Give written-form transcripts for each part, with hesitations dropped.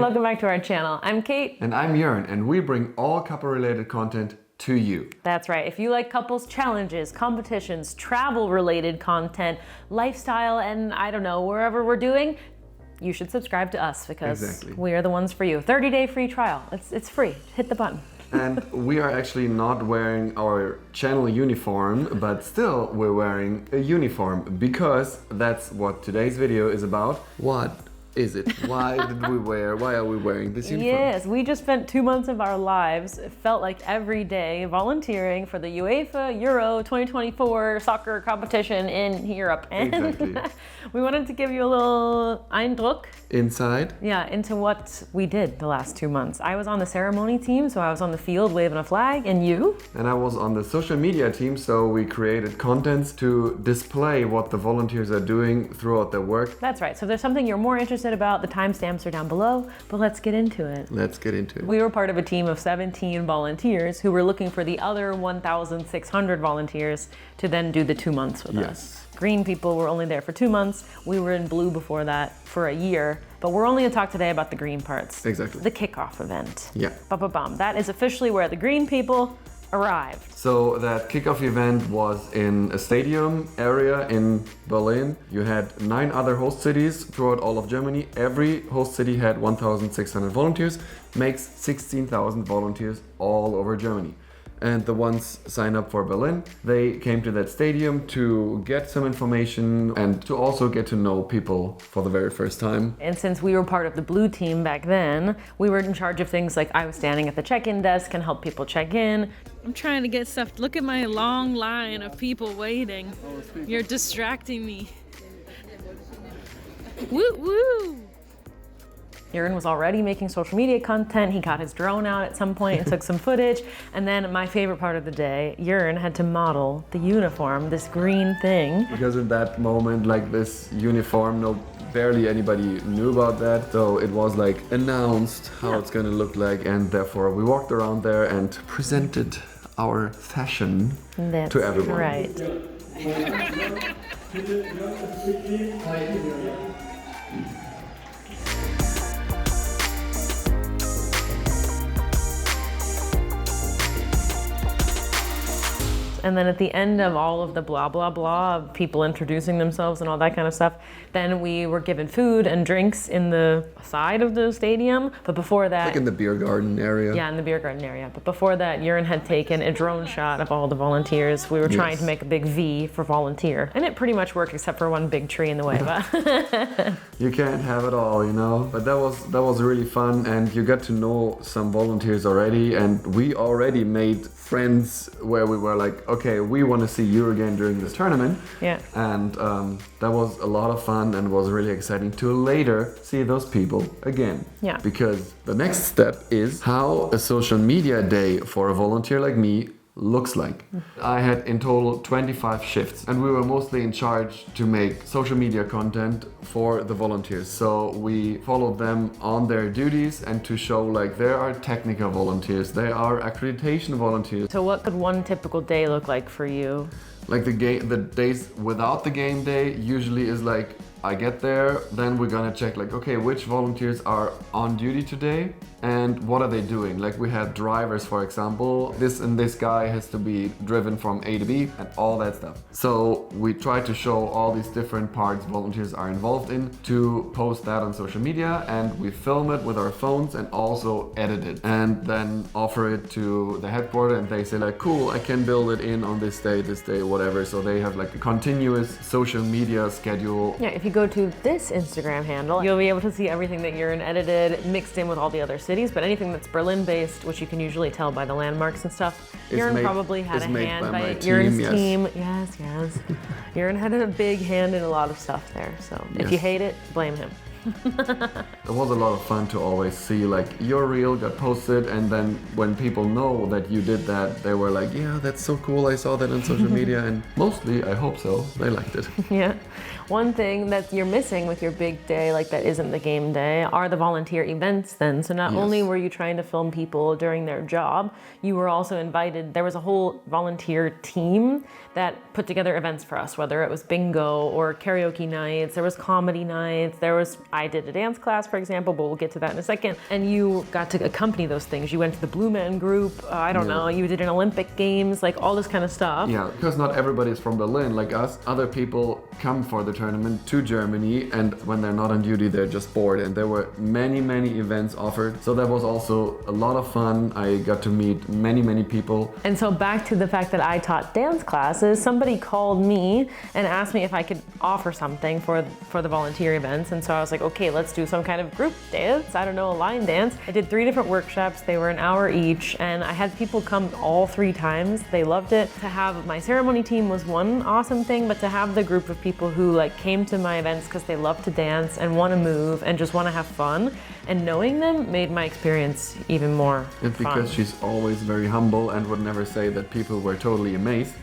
Welcome back to our channel. I'm Kate. And I'm Jörn, and we bring all couple-related content to you. That's right. If you like couples challenges, competitions, travel-related content, lifestyle, and I don't know, wherever we're doing, you should subscribe to us because we are the ones for you. 30-day free trial. It's free. Hit the button. And we are actually not wearing our channel uniform, but still we're wearing a uniform because that's what today's video is about. What is it? Why are we wearing this uniform? Yes, we just spent 2 months of our lives, it felt like every day, volunteering for the UEFA Euro 2024 soccer competition in Europe. And we wanted to give you a little Eindruck. Inside? Yeah, into what we did the last 2 months. I was on the ceremony team, so I was on the field waving a flag, and you? And I was on the social media team, so we created contents to display what the volunteers are doing throughout their work. That's right. So if there's something you're more interested about, the timestamps are down below, but let's get into it. Let's get into it. We were part of a team of 17 volunteers who were looking for the other 1,600 volunteers to then do the 2 months with us. Green people were only there for 2 months. We were in blue before that for a year, but we're only going to talk today about the green parts. Exactly. The kickoff event. Yeah. Ba-ba-bum. That is officially where the green people arrived. So that kickoff event was in a stadium area in Berlin. You had 9 other host cities throughout all of Germany. Every host city had 1,600 volunteers, makes 16,000 volunteers all over Germany. And the ones signed up for Berlin, they came to that stadium to get some information and to also get to know people for the very first time. And since we were part of the blue team back then, we were in charge of things like I was standing at the check-in desk and help people check in. I'm trying to get stuff. Look at my long line of people waiting. You're distracting me. Woo woo! Jörn was already making social media content. He got his drone out at some point and took some footage. And then my favorite part of the day, Jörn had to model the uniform, this green thing. Because in that moment, like this uniform, barely anybody knew about that. So it was like announced how it's gonna look like, and therefore we walked around there and presented our fashion to everyone. Right. And then at the end of all of the blah, blah, blah of people introducing themselves and all that kind of stuff, then we were given food and drinks in the side of the stadium. But before that... Like in the beer garden area. Yeah, in the beer garden area. But before that, Jörn had taken a drone shot of all the volunteers. We were trying to make a big V for volunteer. And it pretty much worked except for one big tree in the way. But you can't have it all, you know? But that was really fun, and you got to know some volunteers already, and we already made friends where we were like, okay, we want to see you again during this tournament. Yeah. And that was a lot of fun and was really exciting to later see those people again. Yeah. Because the next step is how a social media day for a volunteer like me looks like. I had in total 25 shifts, and we were mostly in charge to make social media content for the volunteers. So we followed them on their duties and to show like there are technical volunteers, there are accreditation volunteers. So what could one typical day look like for you? Like the days without the game day usually is like I get there, then we're gonna check like, okay, which volunteers are on duty today and what are they doing? Like we had drivers, for example, this guy has to be driven from A to B and all that stuff. So we try to show all these different parts volunteers are involved in to post that on social media, and we film it with our phones and also edit it and then offer it to the headquarters, and they say like, cool, I can build it in on this day, whatever. So they have like a continuous social media schedule. Yeah, if you go to this Instagram handle, you'll be able to see everything that Jörn edited mixed in with all the other cities, but anything that's Berlin based, which you can usually tell by the landmarks and stuff, Jörn probably had a hand by Jörn's team. Yes. Jörn had a big hand in a lot of stuff there, so if you hate it, blame him. It was a lot of fun to always see like your reel got posted, and then when people know that you did that, they were like, yeah, that's so cool, I saw that on social media, and mostly, I hope so, they liked it. Yeah. One thing that you're missing with your big day, like that isn't the game day, are the volunteer events then. So not only were you trying to film people during their job, you were also invited, there was a whole volunteer team that put together events for us, whether it was bingo or karaoke nights, there was comedy nights, there was I did a dance class, for example, but we'll get to that in a second. And you got to accompany those things. You went to the Blue Man Group, I don't know, you did an Olympic Games, like all this kind of stuff. Yeah, because not everybody is from Berlin like us. Other people come for the tournament to Germany, and when they're not on duty, they're just bored. And there were many, many events offered. So that was also a lot of fun. I got to meet many, many people. And so back to the fact that I taught dance classes, somebody called me and asked me if I could offer something for the volunteer events. And so I was like, okay, let's do some kind of group dance. I don't know, a line dance. I did 3 different workshops. They were an hour each, and I had people come all 3 times. They loved it. To have my ceremony team was one awesome thing, but to have the group of people who like came to my events because they love to dance and want to move and just want to have fun, and knowing them made my experience even more It's fun. because she's always very humble and would never say that people were totally amazed.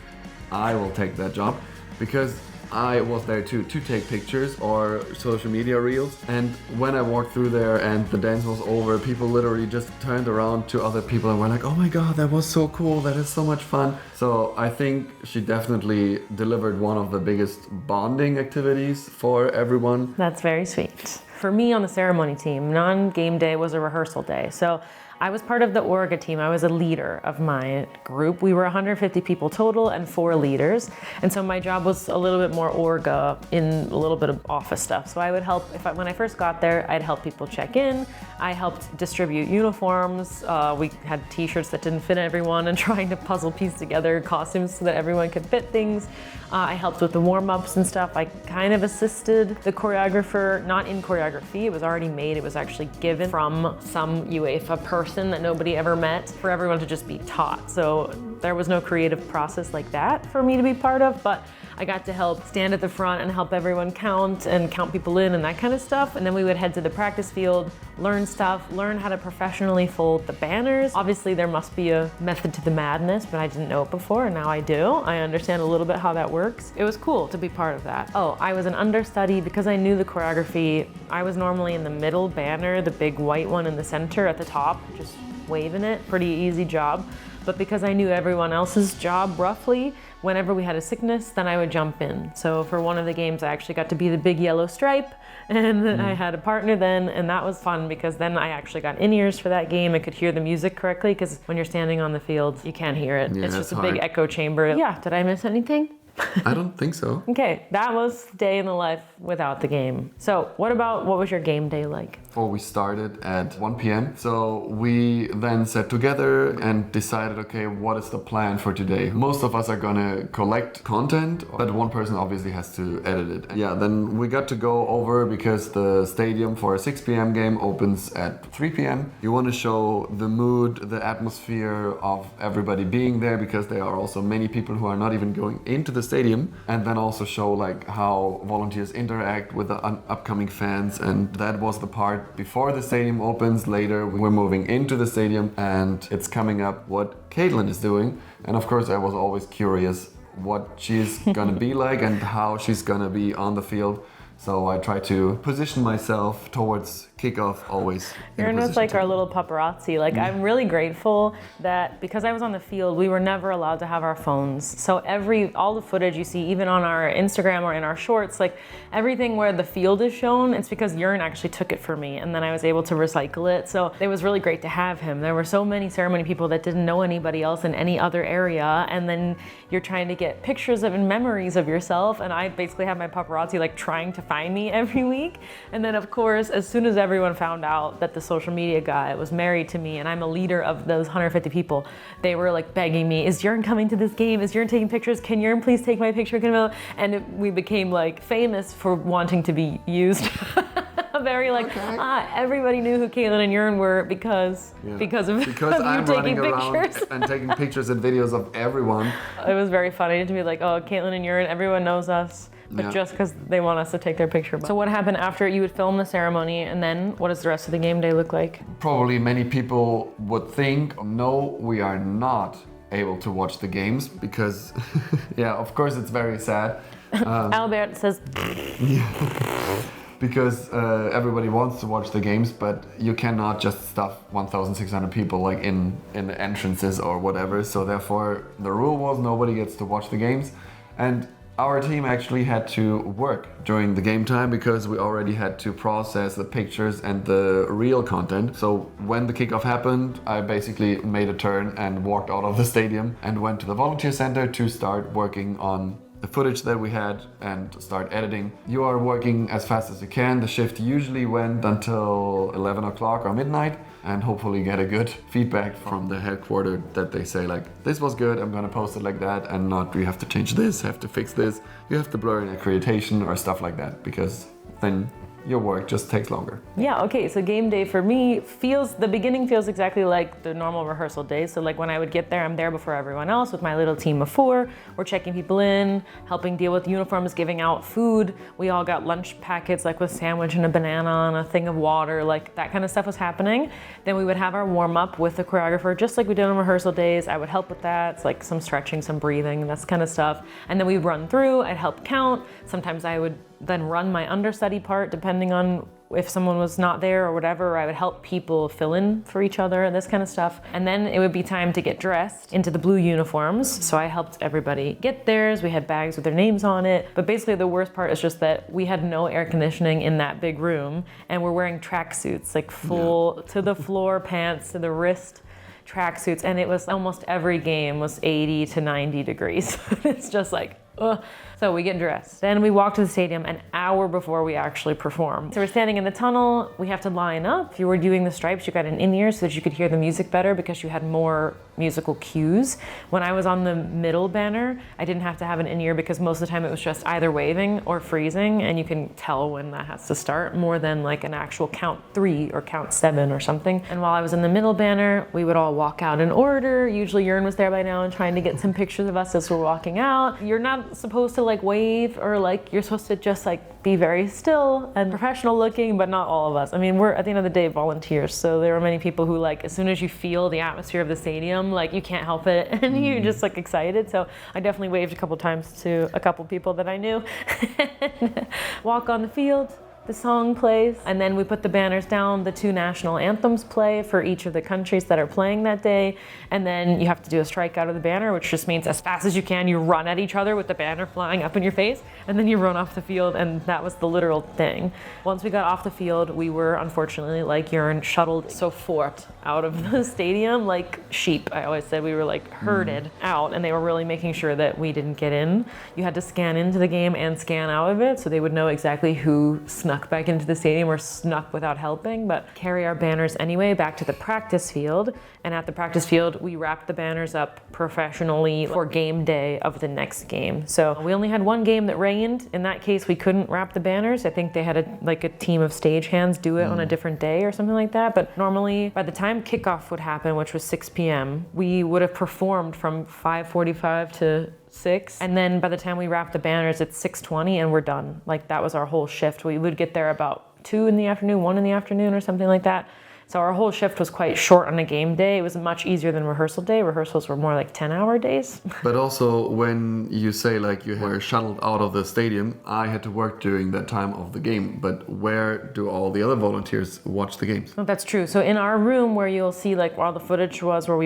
I will take that job because I was there too, to take pictures or social media reels. And when I walked through there and the dance was over, people literally just turned around to other people and were like, oh my God, that was so cool. That is so much fun. So I think she definitely delivered one of the biggest bonding activities for everyone. That's very sweet. For me on the ceremony team, non-game day was a rehearsal day. So I was part of the Orga team. I was a leader of my group. We were 150 people total and 4 leaders. And so my job was a little bit more Orga in a little bit of office stuff. So I would help, when I first got there, I'd help people check in. I helped distribute uniforms. We had t-shirts that didn't fit everyone and trying to puzzle piece together costumes so that everyone could fit things. I helped with the warm-ups and stuff. I kind of assisted the choreographer, not in choreography. It was already made. It was actually given from some UEFA person that nobody ever met for everyone to just be taught. So there was no creative process like that for me to be part of, but I got to help stand at the front and help everyone count and count people in and that kind of stuff. And then we would head to the practice field, learn stuff, learn how to professionally fold the banners. Obviously there must be a method to the madness, but I didn't know it before and now I do. I understand a little bit how that works. It was cool to be part of that. Oh, I was an understudy because I knew the choreography. I was normally in the middle banner, the big white one in the center at the top, just waving it. Pretty easy job. But because I knew everyone else's job roughly, whenever we had a sickness, then I would jump in. So for one of the games, I actually got to be the big yellow stripe, and I had a partner then, and that was fun because then I actually got in-ears for that game and could hear the music correctly, because when you're standing on the field, you can't hear it. Yeah, it's just a hard. big echo chamber. Yeah, did I miss anything? I don't think so. Okay, that was day in the life without the game. So what was your game day like? Before we started at 1 p.m. So we then sat together and decided, okay, what is the plan for today? Most of us are gonna collect content, but one person obviously has to edit it. Yeah, then we got to go over because the stadium for a 6 p.m. game opens at 3 p.m. You want to show the mood, the atmosphere of everybody being there, because there are also many people who are not even going into the stadium, and then also show like how volunteers interact with the upcoming fans. And that was the part before the stadium opens. Later we're moving into the stadium and it's coming up what Caitlin is doing, and of course I was always curious what she's gonna be like and how she's gonna be on the field. So I try to position myself towards kickoff always. Jörn was like our little paparazzi. Like, I'm really grateful that because I was on the field, we were never allowed to have our phones. So all the footage you see, even on our Instagram or in our shorts, like everything where the field is shown, it's because Jörn actually took it for me, and then I was able to recycle it. So it was really great to have him. There were so many ceremony people that didn't know anybody else in any other area, and then you're trying to get pictures of and memories of yourself, and I basically have my paparazzi like trying to find me every week. And then of course, as soon as everyone found out that the social media guy was married to me and I'm a leader of those 150 people, they were like begging me, is Jörn coming to this game? Is Jörn taking pictures? Can Jörn please take my picture? We became like famous for wanting to be used. Very like, everybody knew who Caitlin and Jörn were because of I'm you running taking pictures. around and taking pictures and videos of everyone. It was very funny to be like, oh, Caitlin and Jörn, everyone knows us. But just because they want us to take their picture. So what happened after you would film the ceremony, and then what does the rest of the game day look like? Probably many people would think, no, we are not able to watch the games because, yeah, of course it's very sad. Albert says, because everybody wants to watch the games, but you cannot just stuff 1,600 people like in the entrances or whatever. So therefore, the rule was nobody gets to watch the games. And Our team actually had to work during the game time because we already had to process the pictures and the real content. So when the kickoff happened, I basically made a turn and walked out of the stadium and went to the volunteer center to start working on the footage that we had and start editing. You are working as fast as you can. The shift usually went until 11 o'clock or midnight, and hopefully get a good feedback from the headquarters that they say like, this was good, I'm gonna post it like that, and not we have to change this, have to fix this, you have to blur in accreditation or stuff like that, because then your work just takes longer. Yeah, okay, so game day for me the beginning feels exactly like the normal rehearsal day. So like when I would get there, I'm there before everyone else with my little team of 4. We're checking people in, helping deal with uniforms, giving out food. We all got lunch packets like with sandwich and a banana and a thing of water, like that kind of stuff was happening. Then we would have our warm up with the choreographer, just like we did on rehearsal days. I would help with that. It's like some stretching, some breathing, that's kind of stuff. And then we'd run through, I'd help count. Sometimes I would then run my understudy part depending on if someone was not there or whatever. I would help people fill in for each other and this kind of stuff. And then it would be time to get dressed into the blue uniforms. So I helped everybody get theirs. We had bags with their names on it. But basically the worst part is just that we had no air conditioning in that big room and we're wearing tracksuits, like full to the floor pants to the wrist tracksuits. And it was almost every game was 80 to 90 degrees. It's just like, ugh. So we get dressed. Then we walk to the stadium an hour before we actually perform. So we're standing in the tunnel. We have to line up. If you were doing the stripes, you got an in-ear so that you could hear the music better because you had more musical cues. When I was on the middle banner, I didn't have to have an in-ear because most of the time it was just either waving or freezing, and you can tell when that has to start more than like an actual count 3 or count 7 or something. And while I was in the middle banner, we would all walk out in order. Usually Jörn was there by now and trying to get some pictures of us as we're walking out. You're not supposed to like wave or like, you're supposed to just like be very still and professional looking, but not all of us. I mean, we're at the end of the day volunteers, so there are many people who like, as soon as you feel the atmosphere of the stadium, like you can't help it and you're just like excited. So I definitely waved a couple times to a couple people that I knew. Walk on the field. The song plays, and then we put the banners down. The 2 national anthems play for each of the countries that are playing that day, and then you have to do a strike out of the banner, which just means as fast as you can, you run at each other with the banner flying up in your face, and then you run off the field, and that was the literal thing. Once we got off the field, we were, unfortunately, like Jörn, shuttled so fort out of the stadium like sheep. I always said we were like herded out, and they were really making sure that we didn't get in. You had to scan into the game and scan out of it, so they would know exactly who snuck back into the stadium or snuck without helping, but carry our banners anyway back to the practice field. And at the practice field, we wrapped the banners up professionally for game day of the next game. So we only had one game that rained. In that case, we couldn't wrap the banners. I think they had a team of stagehands do it on a different day or something like that. But normally, by the time kickoff would happen, which was 6 p.m., we would have performed from 5:45 to 6, and then by the time we wrapped the banners, it's 6:20 and we're done. Like that was our whole shift. We would get there about 2 in the afternoon, 1 in the afternoon or something like that. So our whole shift was quite short on a game day. It was much easier than rehearsal day. Rehearsals were more like 10-hour days. But also when you say like you were shuttled out of the stadium, I had to work during that time of the game. But where do all the other volunteers watch the games? Oh, that's true. So in our room where you'll see like all the footage was where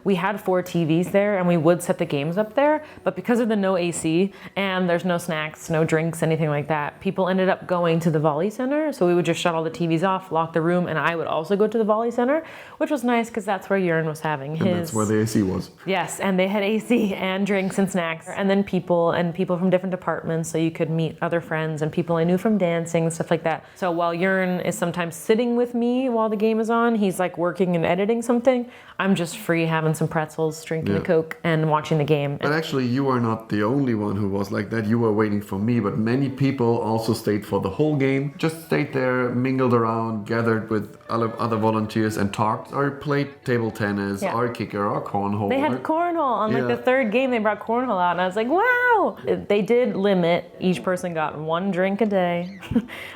we had 4 TVs there and we would set the games up there. But because of the no AC and there's no snacks, no drinks, anything like that, people ended up going to the volley center. So we would just shut all the TVs off, lock the room, and I would also go to the volley center, which was nice because that's where Jörn was having his. And that's where the AC was. Yes, and they had AC and drinks and snacks, and then people from different departments, so you could meet other friends and people I knew from dancing and stuff like that. So while Jörn is sometimes sitting with me while the game is on, he's like working and editing something. I'm just free having some pretzels, drinking a Coke, and watching the game. But actually, you are not the only one who was like that. You were waiting for me, but many people also stayed for the whole game. Just stayed there, mingled around, gathered with other volunteers and talked, or played table tennis, or kicker, or cornhole. They had cornhole. On like the 3rd game, they brought cornhole out, and I was like, wow! They did limit, each person got 1 drink a day,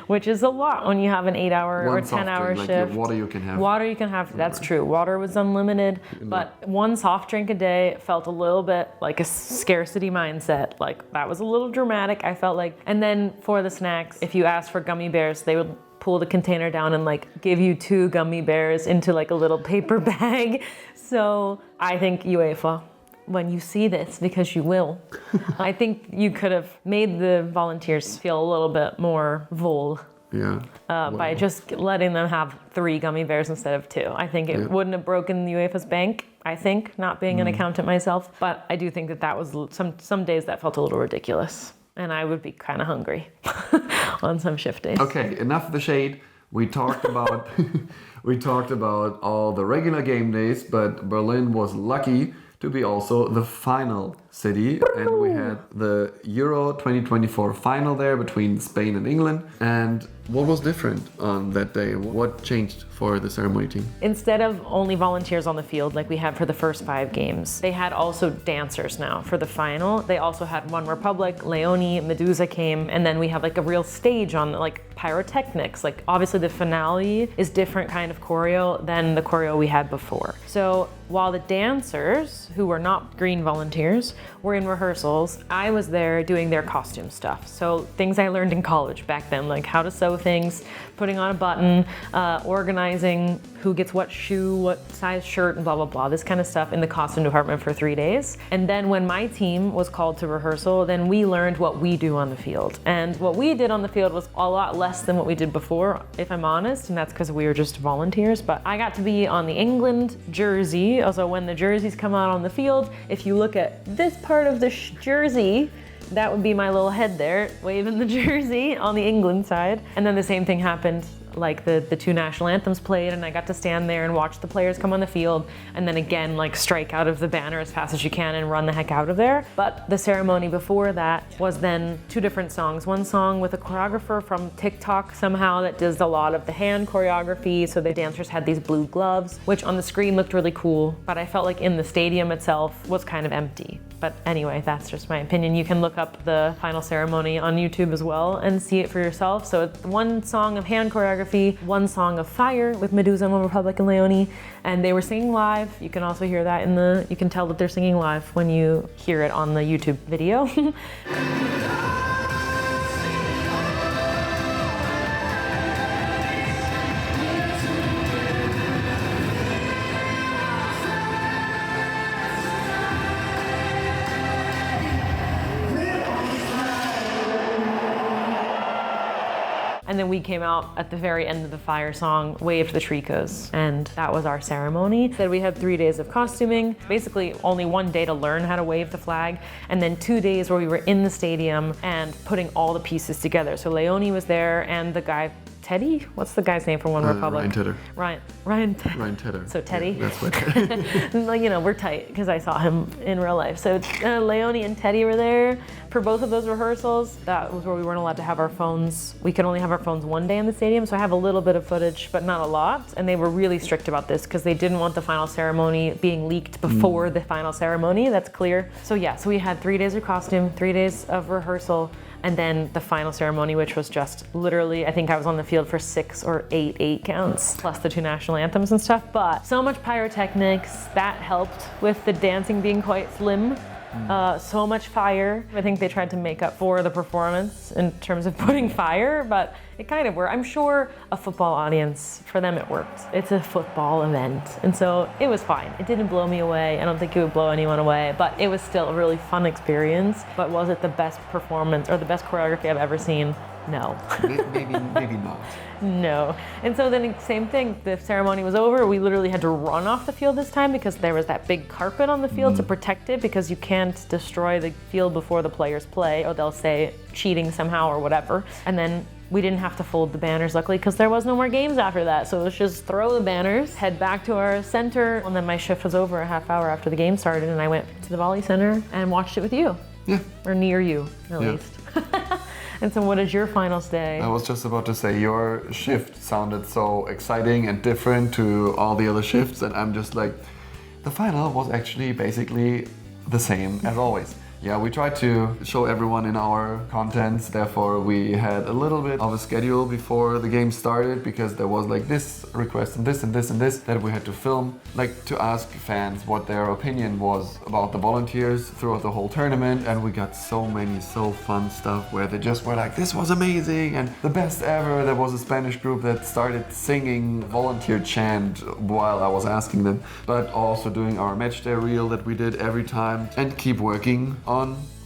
which is a lot when you have an 8-hour or 10-hour shift. Like water you can have. Water you can have, that's true. Water was unlimited, but 1 soft drink a day felt a little bit like a scarcity mindset. Like, that was a little dramatic, I felt like. And then for the snacks, if you asked for gummy bears, they would pull the container down and like give you 2 gummy bears into like a little paper bag. So I think UEFA when you see this, because you will, I think you could have made the volunteers feel a little bit more vol. Yeah. By just letting them have 3 gummy bears instead of 2. I think it wouldn't have broken UEFA's bank, I think, not being an accountant myself. But I do think that was some days that felt a little ridiculous. And I would be kind of hungry on some shift days. Okay, enough of the shade. We talked about all the regular game days, but Berlin was lucky to be also the final city, and we had the Euro 2024 final there between Spain and England. And what was different on that day? What changed for the ceremony team? Instead of only volunteers on the field like we had for the first 5 games, they had also dancers now for the final. They also had One Republic, Leonie, Medusa came, and then we have like a real stage on like pyrotechnics. Like obviously the finale is different kind of choreo than the choreo we had before. So while the dancers, who were not green volunteers, were in rehearsals, I was there doing their costume stuff. So things I learned in college back then, like how to sew things, putting on a button, organizing who gets what shoe, what size shirt, and blah, blah, blah, this kind of stuff in the costume department for 3 days. And then when my team was called to rehearsal, then we learned what we do on the field. And what we did on the field was a lot less than what we did before, if I'm honest, and that's because we were just volunteers. But I got to be on the England jersey. Also, when the jerseys come out on the field, if you look at this part of the jersey, that would be my little head there, waving the jersey on the England side. And then the same thing happened, like the 2 national anthems played, and I got to stand there and watch the players come on the field, and then again, like strike out of the banner as fast as you can and run the heck out of there. But the ceremony before that was then 2 different songs. One song with a choreographer from TikTok somehow that does a lot of the hand choreography, so the dancers had these blue gloves, which on the screen looked really cool, but I felt like in the stadium itself was kind of empty. But anyway, that's just my opinion. You can look up the final ceremony on YouTube as well and see it for yourself. So it's 1 song of hand choreography, 1 song of fire with Medusa, One Republic, and Leonie, and they were singing live. You can also hear that you can tell that they're singing live when you hear it on the YouTube video. And then we came out at the very end of the fire song, waved the tricos, and that was our ceremony. Said we had 3 days of costuming, basically only 1 day to learn how to wave the flag, and then 2 days where we were in the stadium and putting all the pieces together. So Leonie was there, and the guy, Teddy? What's the guy's name from One Republic? Ryan Tedder. Ryan Tedder. So Teddy. Yeah, that's what. You know, we're tight because I saw him in real life. So Leonie and Teddy were there for both of those rehearsals. That was where we weren't allowed to have our phones. We could only have our phones 1 day in the stadium. So I have a little bit of footage, but not a lot. And they were really strict about this because they didn't want the final ceremony being leaked before the final ceremony. That's clear. So yeah, so we had 3 days of costume, 3 days of rehearsal, and then the final ceremony, which was just literally, I think I was on the field for 6 or 8 counts, plus the 2 national anthems and stuff. But so much pyrotechnics, that helped with the dancing being quite slim. So much fire. I think they tried to make up for the performance in terms of putting fire, but it kind of worked. I'm sure a football audience, for them it worked. It's a football event, and so it was fine. It didn't blow me away. I don't think it would blow anyone away, but it was still a really fun experience. But was it the best performance or the best choreography I've ever seen? No. maybe not. No. And so then same thing, the ceremony was over. We literally had to run off the field this time because there was that big carpet on the field to protect it, because you can't destroy the field before the players play, or they'll say cheating somehow or whatever. And then we didn't have to fold the banners, luckily, because there was no more games after that. So it was just throw the banners, head back to our center. And then my shift was over a half hour after the game started, and I went to the volley center and watched it with you. Yeah. Or near you, at least. And so what is your finals day? I was just about to say, your shift sounded so exciting and different to all the other shifts, and I'm just like, the final was actually basically the same as always. Yeah, we tried to show everyone in our contents. Therefore, we had a little bit of a schedule before the game started because there was like this request and this and this and this that we had to film, like to ask fans what their opinion was about the volunteers throughout the whole tournament. And we got so many so fun stuff where they just were like, this was amazing and the best ever. There was a Spanish group that started singing volunteer chant while I was asking them, but also doing our match day reel that we did every time and keep working on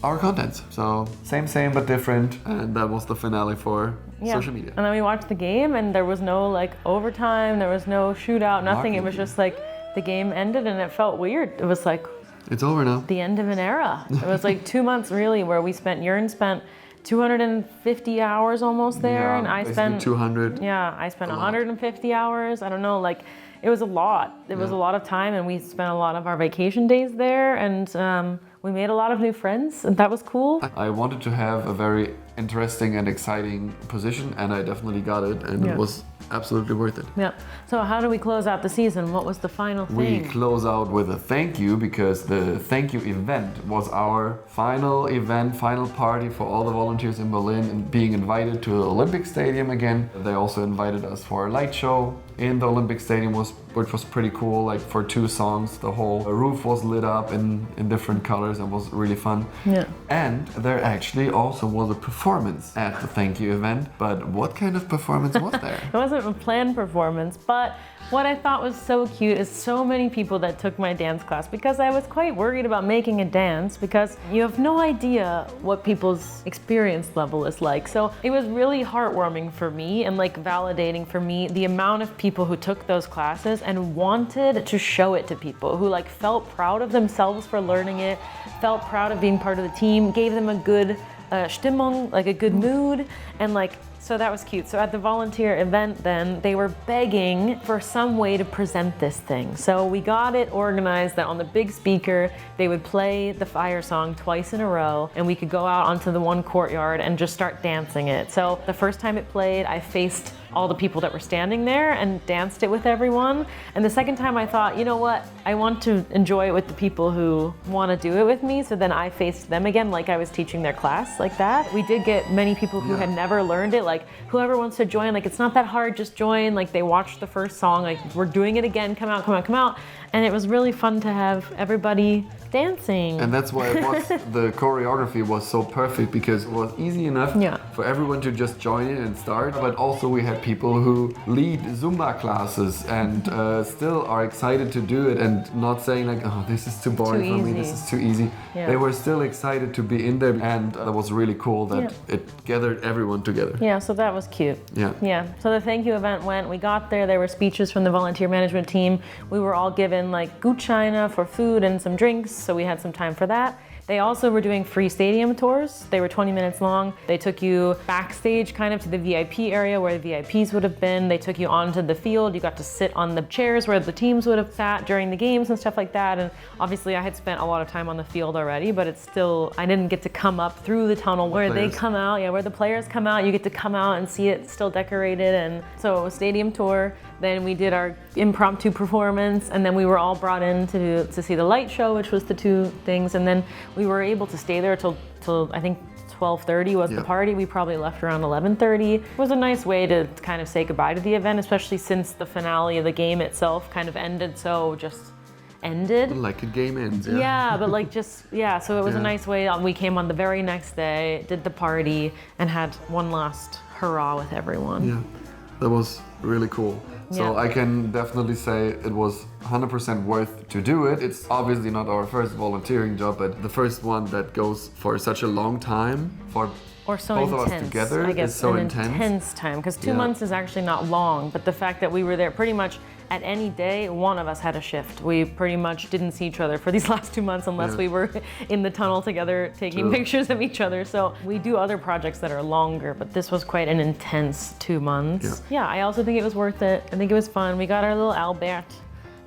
our contents. So same but different, and that was the finale for social media. And then we watched the game and there was no like overtime, there was no shootout, nothing. It was just like the game ended and it felt weird. It was like, it's over now. The end of an era. It was like 2 months really where Jörn spent 250 hours almost there, and I spent 200. Yeah, I spent 150 hours. I don't know, like it was a lot. It was a lot of time, and we spent a lot of our vacation days there, and we made a lot of new friends, and that was cool. I wanted to have a very interesting and exciting position, and I definitely got it, and it was absolutely worth it. Yeah. So how do we close out the season? What was the final thing? We close out with a thank you, because the thank you event was our final event, final party for all the volunteers in Berlin, and being invited to the Olympic Stadium again. They also invited us for a light show in the Olympic Stadium, which was pretty cool. Like for 2 songs, the whole roof was lit up in different colors and was really fun. Yeah. And there actually also was a performance at the thank you event. But what kind of performance was there? It wasn't a planned performance, but what I thought was so cute is so many people that took my dance class, because I was quite worried about making a dance because you have no idea what people's experience level is like. So it was really heartwarming for me and like validating for me the amount of people who took those classes and wanted to show it to people, who like felt proud of themselves for learning it, felt proud of being part of the team, gave them a good Stimmung, like a good mood, and like, so that was cute. So at the volunteer event then, they were begging for some way to present this thing. So we got it organized that on the big speaker, they would play the fire song twice in a row, and we could go out onto the one courtyard and just start dancing it. So the first time it played, I faced all the people that were standing there and danced it with everyone. And the second time I thought, you know what, I want to enjoy it with the people who want to do it with me. So then I faced them again like I was teaching their class, like that. We did get many people who had never learned it, like whoever wants to join, like it's not that hard, just join. Like they watched the first song, like we're doing it again, come out, come out, come out. And it was really fun to have everybody dancing. And that's why it was, the choreography was so perfect, because it was easy enough for everyone to just join in and start. But also we had people who lead Zumba classes and still are excited to do it and not saying like, oh, this is too boring for me, this is too easy. Yeah. They were still excited to be in there, and that was really cool that it gathered everyone together. Yeah, so that was cute. Yeah. Yeah, so the thank you event went, we got there were speeches from the volunteer management team. We were all given like Gutscheine for food and some drinks, so we had some time for that. They also were doing free stadium tours. They were 20 minutes long. They took you backstage kind of to the VIP area where the VIPs would have been. They took you onto the field. You got to sit on the chairs where the teams would have sat during the games and stuff like that. And obviously I had spent a lot of time on the field already, but it's still, I didn't get to come up through the tunnel where they come out. Yeah, where the players come out. You get to come out and see it still decorated. And so it was stadium tour. Then we did our impromptu performance, and then we were all brought in to see the light show, which was the 2 things. And then we were able to stay there till I think 12:30 was the party. We probably left around 11:30. It was a nice way to kind of say goodbye to the event, especially since the finale of the game itself kind of ended ended. Like a game ends, yeah. But like so it was a nice way. We came on the very next day, did the party, and had one last hurrah with everyone. Yeah, that was really cool. So I can definitely say it was 100% worth to do it. It's obviously not our first volunteering job, but the first one that goes for such a long time for so both intense, of us together. I guess, is so an intense time, because 2 months is actually not long, but the fact that we were there pretty much at any day, one of us had a shift. We pretty much didn't see each other for these last 2 months unless we were in the tunnel together taking pictures of each other. So we do other projects that are longer, but this was quite an intense 2 months. Yeah, I also think it was worth it. I think it was fun. We got our little Albert.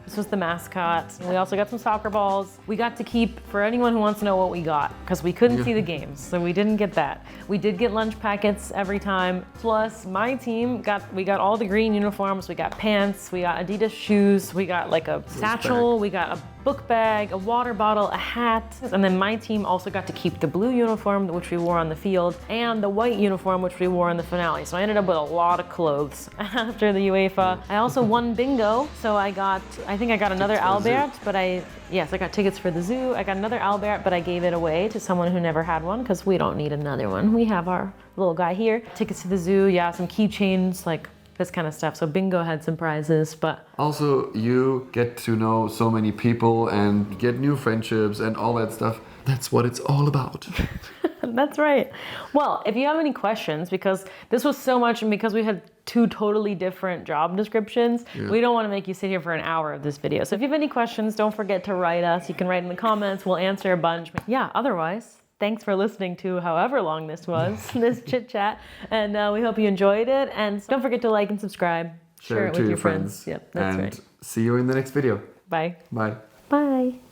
This was the mascot. We also got some soccer balls. We got to keep, for anyone who wants to know what we got, because we couldn't see the games, so we didn't get that. We did get lunch packets every time. Plus, my team we got all the green uniforms. We got pants. We got Adidas shoes. We got like a satchel. We got book bag, a water bottle, a hat. And then my team also got to keep the blue uniform, which we wore on the field, and the white uniform, which we wore in the finale. So I ended up with a lot of clothes after the UEFA. I also won bingo. So I think I got another Albert, but yes, I got tickets for the zoo. I got another Albert, but I gave it away to someone who never had one because we don't need another one. We have our little guy here. Tickets to the zoo, yeah, some keychains, like this kind of stuff. So bingo had some prizes, but also you get to know so many people and get new friendships and all that stuff. That's what it's all about. That's right. Well, if you have any questions, because this was so much and because we had 2 totally different job descriptions, we don't want to make you sit here for an hour of this video. So if you have any questions, don't forget to write us. You can write in the comments. We'll answer a bunch. Yeah, otherwise, thanks for listening to however long this was, this chit chat. And we hope you enjoyed it. And don't forget to like and subscribe. Share it with your friends. Yep, that's and right. See you in the next video. Bye. Bye. Bye.